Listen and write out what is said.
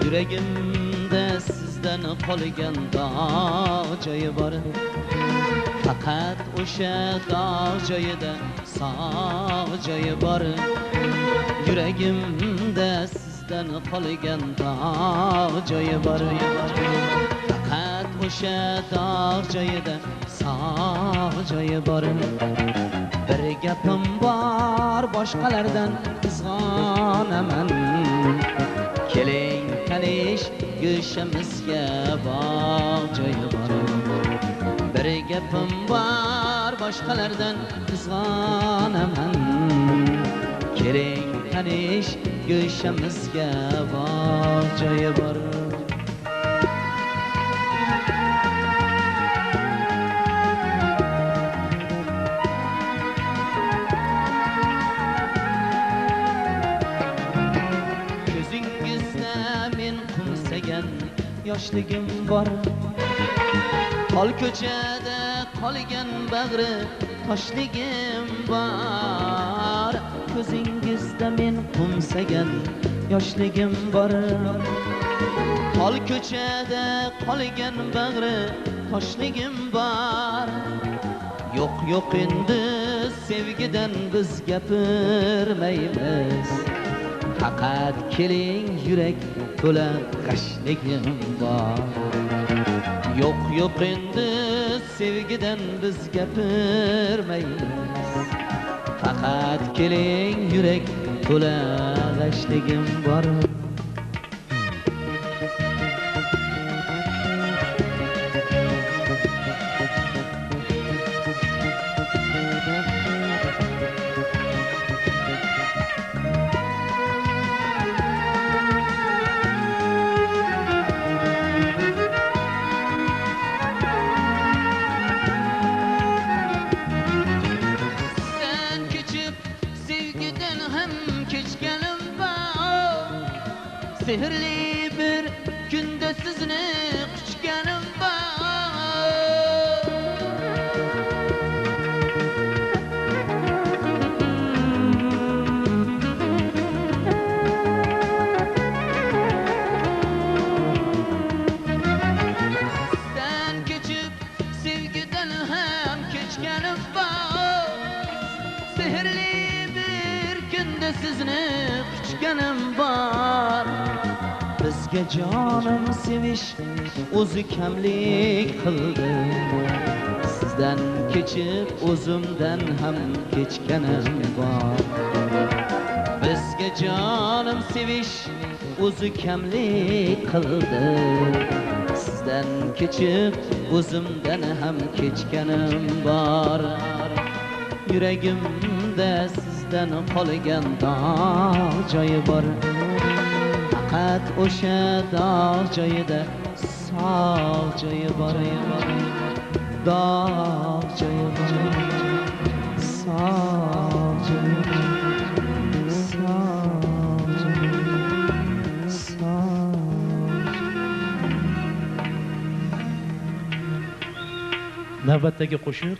Yuragimda sizdan qolgan dog' joyi bor. Faqat o'sha dog' joyida sog' joyi bor. Yuragimda sizdan qolgan dog' joyi bor. Faqat o'sha dog' joyida sog' joyi bor. Bir gapim bor, boshqalardan qizg'onaman. Keling tanish, go'shamizga bog' joyi bor. Bir gapim bor, boshqalardan qizg'onaman. Keling tanish, go'shamizga bog' joyi bor. Yoshligim bor, qol ko'chada qolgan bag'ri toshligim bor. Ko'zingizda men qumsagan yoshligim bor, qol ko'chada qolgan bag'ri toshligim bor. Yo'q endi sevgidan biz gapirmaymiz. Faqat keling, yurak to'la g'ashligim bor. Yo'q endi sevgidan biz gapirmaymiz. Faqat keling, yurak to'la g'ashligim bor. Sehrli bir kunda sizni quchganim bor. Sen kechib sevgidan ham kechganim bor. Sehrli bir kunda sizni quchganim bor. Bizga jonim sevish o'zi kamlik qildi. Sizdan kechib o'zimdan ham kechganim bor. Bizga jonim sevish o'zi kamlik qildi. Sizdan kechib o'zimdan ham kechganim bor. Yuragimda sizdan qolgan dog' joyi bor. Faqat o'sha dog' joyida sog' joyi bor. Dog' joyi bor. Sog' joyi bor. Sog' joyi bor. Navbatdagi qo'shiq